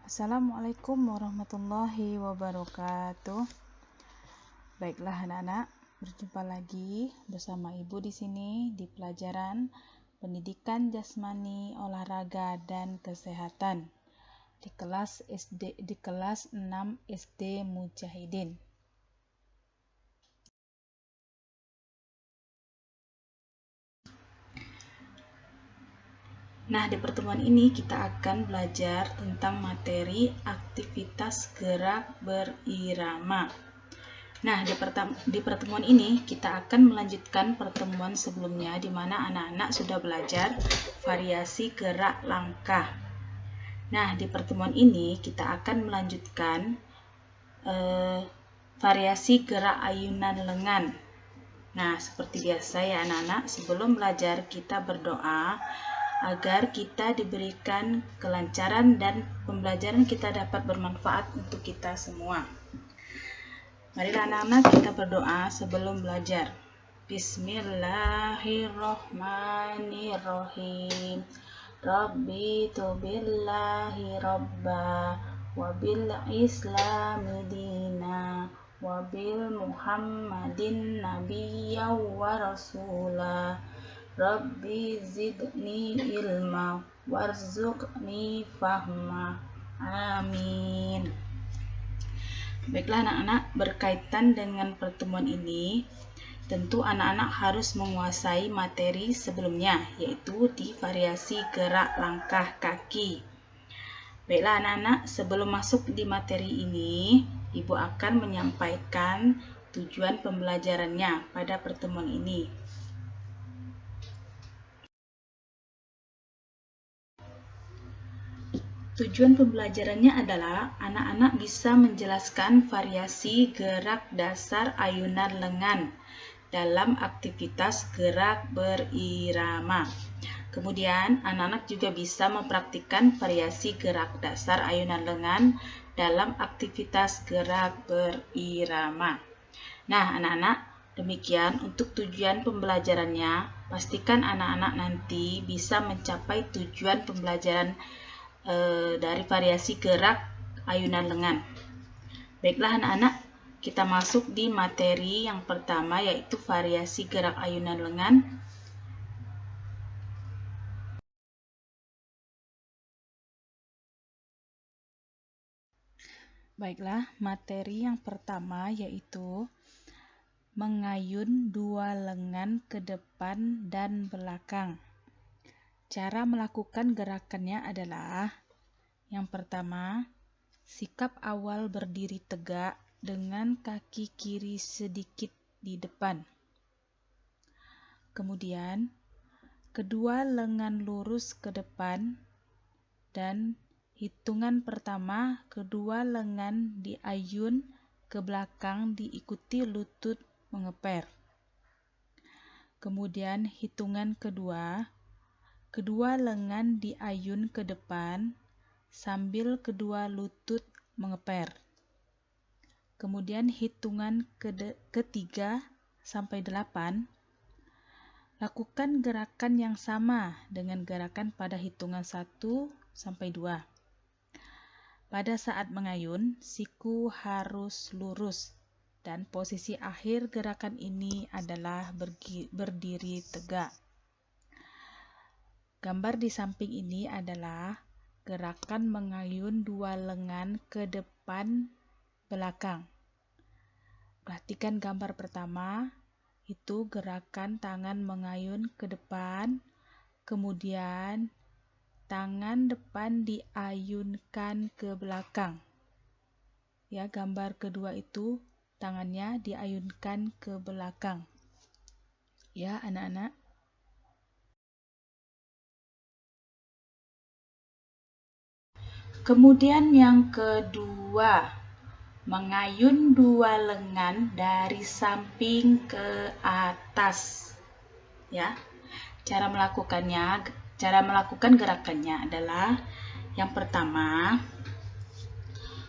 Assalamualaikum warahmatullahi wabarakatuh. Baiklah anak-anak, berjumpa lagi bersama Ibu di sini di pelajaran Pendidikan Jasmani, Olahraga dan Kesehatan di kelas 6 SD Mujahidin. Nah, di pertemuan ini kita akan belajar tentang materi aktivitas gerak berirama. Nah, di pertemuan ini kita akan melanjutkan pertemuan sebelumnya di mana anak-anak sudah belajar variasi gerak langkah. Nah, di pertemuan ini kita akan melanjutkan variasi gerak ayunan lengan. Nah, seperti biasa ya anak-anak, sebelum belajar kita berdoa agar kita diberikan kelancaran dan pembelajaran kita dapat bermanfaat untuk kita semua. Mari anak-anak kita berdoa sebelum belajar. Bismillahirrohmanirrohim. Rabbi tubillahi robba wabil islami dina wabil muhammadin nabiyya wa rasulah. Rabbi zidni ilma warzuqni fahma. Amin. Baiklah anak-anak, berkaitan dengan pertemuan ini, tentu anak-anak harus menguasai materi sebelumnya, yaitu di variasi gerak langkah kaki. Baiklah anak-anak, sebelum masuk di materi ini, Ibu akan menyampaikan tujuan pembelajarannya pada pertemuan ini. Tujuan pembelajarannya adalah anak-anak bisa menjelaskan variasi gerak dasar ayunan lengan dalam aktivitas gerak berirama. Kemudian, anak-anak juga bisa mempraktikkan variasi gerak dasar ayunan lengan dalam aktivitas gerak berirama. Nah, anak-anak, demikian untuk tujuan pembelajarannya. Pastikan anak-anak nanti bisa mencapai tujuan pembelajaran dari variasi gerak ayunan lengan. Baiklah anak-anak, kita masuk di materi yang pertama, yaitu variasi gerak ayunan lengan. Baiklah, materi yang pertama yaitu mengayun dua lengan ke depan dan belakang. Cara melakukan gerakannya adalah yang pertama, sikap awal berdiri tegak dengan kaki kiri sedikit di depan. Kemudian, kedua lengan lurus ke depan dan hitungan pertama, kedua lengan diayun ke belakang diikuti lutut mengeper. Kemudian hitungan kedua, kedua lengan diayun ke depan sambil kedua lutut mengeper. Kemudian hitungan ketiga sampai 8, lakukan gerakan yang sama dengan gerakan pada hitungan 1 sampai 2. Pada saat mengayun, siku harus lurus dan posisi akhir gerakan ini adalah berdiri tegak. Gambar di samping ini adalah gerakan mengayun dua lengan ke depan belakang. Perhatikan gambar pertama, itu gerakan tangan mengayun ke depan, kemudian tangan depan diayunkan ke belakang. Ya, gambar kedua itu tangannya diayunkan ke belakang. Ya, anak-anak. Kemudian yang kedua, mengayun dua lengan dari samping ke atas. Ya. Cara melakukan gerakannya adalah yang pertama,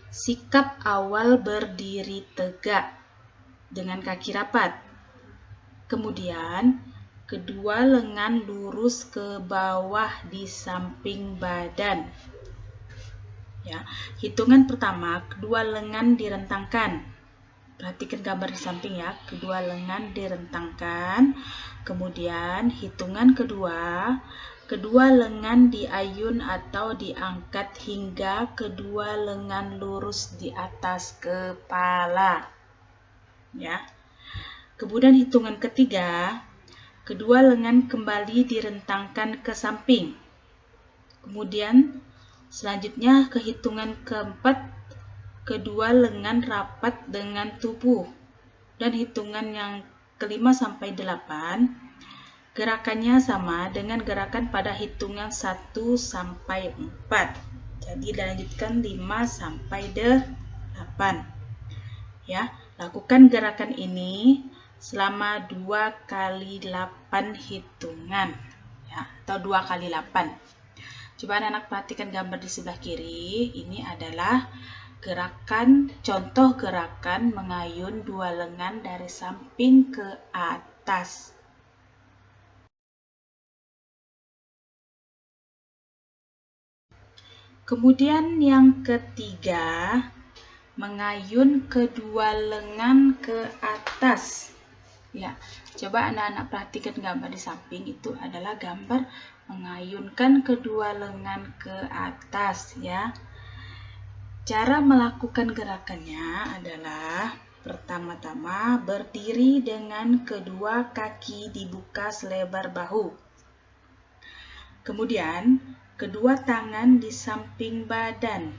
sikap awal berdiri tegak dengan kaki rapat. Kemudian, kedua lengan lurus ke bawah di samping badan. Ya, hitungan pertama, kedua lengan direntangkan. Perhatikan gambar di samping ya, kedua lengan direntangkan. Kemudian hitungan kedua, kedua lengan diayun atau diangkat hingga kedua lengan lurus di atas kepala. Ya. Kemudian hitungan ketiga, kedua lengan kembali direntangkan ke samping. Kemudian selanjutnya ke hitungan keempat, kedua lengan rapat dengan tubuh. Dan hitungan yang kelima sampai 8, gerakannya sama dengan gerakan pada hitungan 1 sampai 4. Jadi dilanjutkan 5 sampai 8. Ya, lakukan gerakan ini selama 2 kali 8 hitungan. Ya, atau 2 kali 8. Coba anak-anak perhatikan gambar di sebelah kiri. Ini adalah gerakan, contoh gerakan mengayun dua lengan dari samping ke atas. Kemudian yang ketiga, mengayun kedua lengan ke atas. Ya, coba anak-anak perhatikan gambar di samping, itu adalah gambar mengayunkan kedua lengan ke atas ya. Cara melakukan gerakannya adalah pertama-tama berdiri dengan kedua kaki dibuka selebar bahu. Kemudian kedua tangan di samping badan.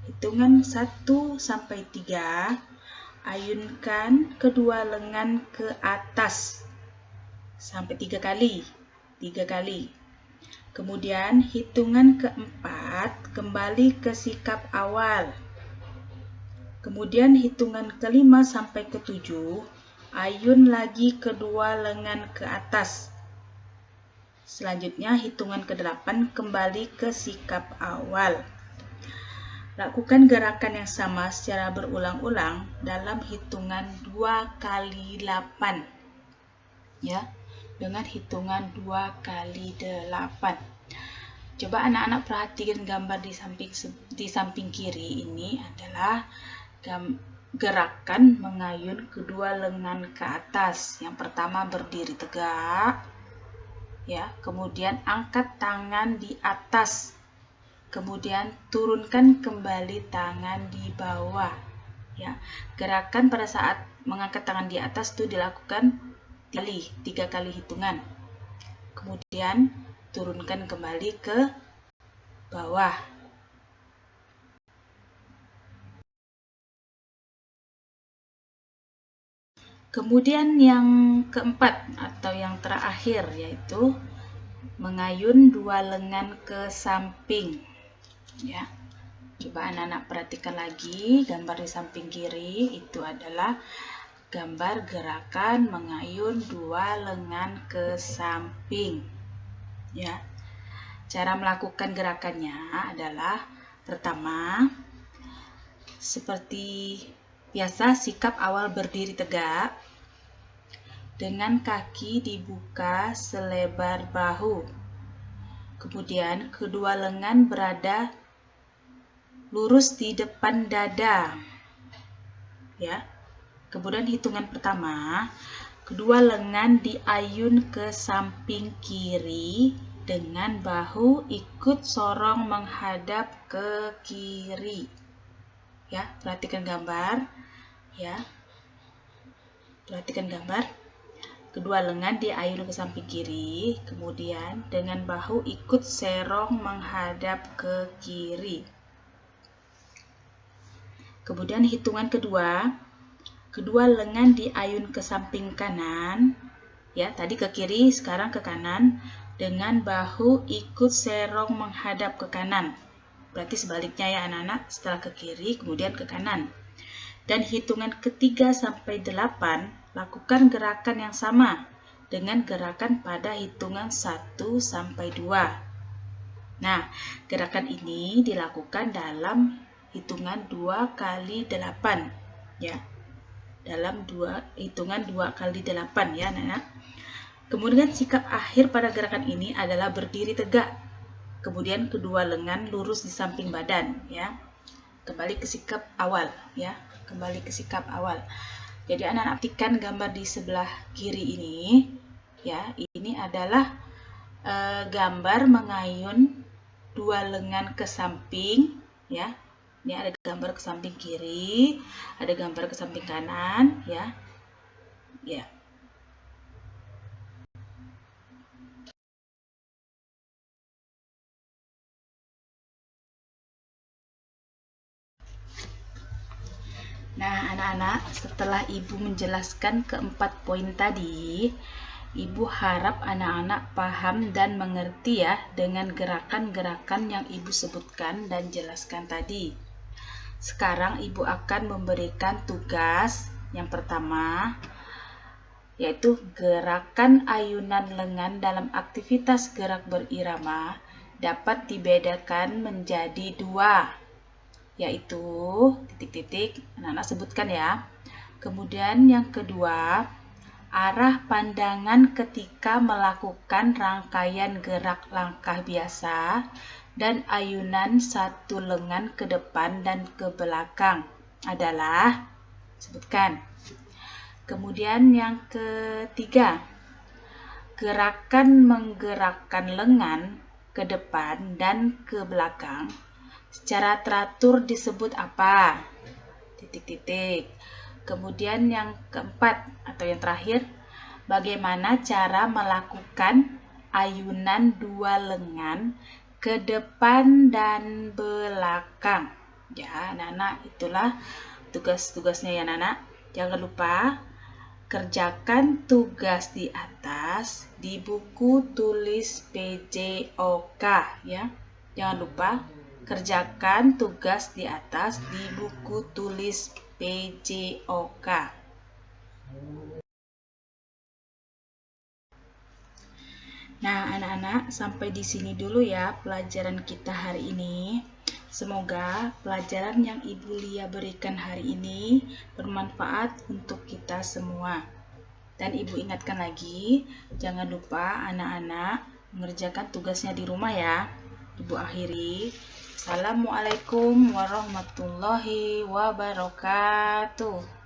Hitungan 1 sampai 3, ayunkan kedua lengan ke atas sampai 3 kali. Kemudian hitungan keempat, kembali ke sikap awal. Kemudian hitungan kelima sampai ke-7, ayun lagi kedua lengan ke atas. Selanjutnya hitungan ke-8, kembali ke sikap awal. Lakukan gerakan yang sama secara berulang-ulang dalam hitungan 2 kali 8. Ya, dengan hitungan 2 kali 8. Coba anak-anak perhatikan gambar di samping kiri. Ini adalah gerakan mengayun kedua lengan ke atas. Yang pertama berdiri tegak, ya. Kemudian angkat tangan di atas. Kemudian turunkan kembali tangan di bawah. Ya, gerakan pada saat mengangkat tangan di atas itu dilakukan 3 kali hitungan. Kemudian turunkan kembali ke bawah. Kemudian yang keempat atau yang terakhir yaitu mengayun dua lengan ke samping. Ya. Coba anak-anak perhatikan lagi gambar di samping kiri, itu adalah gambar gerakan mengayun dua lengan ke samping. Ya. Cara melakukan gerakannya adalah pertama, seperti biasa, sikap awal berdiri tegak dengan kaki dibuka selebar bahu. Kemudian kedua lengan berada lurus di depan dada. Ya. Kemudian hitungan pertama, kedua lengan diayun ke samping kiri dengan bahu ikut sorong menghadap ke kiri. Ya, perhatikan gambar. Ya. Perhatikan gambar. Kedua lengan diayun ke samping kiri, kemudian dengan bahu ikut serong menghadap ke kiri. Kemudian hitungan kedua, kedua lengan diayun ke samping kanan, ya, tadi ke kiri, sekarang ke kanan, dengan bahu ikut serong menghadap ke kanan. Berarti sebaliknya ya anak-anak, setelah ke kiri, kemudian ke kanan. Dan hitungan ke-3 sampai 8, lakukan gerakan yang sama dengan gerakan pada hitungan 1 sampai 2. Nah, gerakan ini dilakukan dalam hitungan 2 kali 8, ya. Dalam hitungan 2 kali 8 ya anak-anak. Kemudian sikap akhir pada gerakan ini adalah berdiri tegak. Kemudian kedua lengan lurus di samping badan, ya. Kembali ke sikap awal, ya. Kembali ke sikap awal. Jadi anak-anak perhatikan gambar di sebelah kiri ini, ya. Ini adalah gambar mengayun dua lengan ke samping, ya. Ini ada gambar ke samping kiri, ada gambar ke samping kanan, ya. Ya. Nah, anak-anak, setelah Ibu menjelaskan keempat poin tadi, Ibu harap anak-anak paham dan mengerti ya dengan gerakan-gerakan yang Ibu sebutkan dan jelaskan tadi. Sekarang Ibu akan memberikan tugas yang pertama, yaitu gerakan ayunan lengan dalam aktivitas gerak berirama dapat dibedakan menjadi dua, yaitu titik-titik, anak-anak sebutkan ya. Kemudian yang kedua, arah pandangan ketika melakukan rangkaian gerak langkah biasa dan ayunan satu lengan ke depan dan ke belakang adalah, sebutkan. Kemudian yang ketiga, gerakan menggerakkan lengan ke depan dan ke belakang secara teratur disebut apa? Titik-titik. Kemudian yang keempat atau yang terakhir, bagaimana cara melakukan ayunan dua lengan ke depan dan belakang? Ya, anak-anak, itulah tugas-tugasnya ya, anak-anak. Jangan lupa kerjakan tugas di atas di buku tulis PJOK ya. Jangan lupa kerjakan tugas di atas di buku tulis PJOK. Nah, anak-anak, sampai di sini dulu ya pelajaran kita hari ini. Semoga pelajaran yang Ibu Lia berikan hari ini bermanfaat untuk kita semua. Dan Ibu ingatkan lagi, jangan lupa anak-anak mengerjakan tugasnya di rumah ya. Ibu akhiri. Assalamualaikum warahmatullahi wabarakatuh.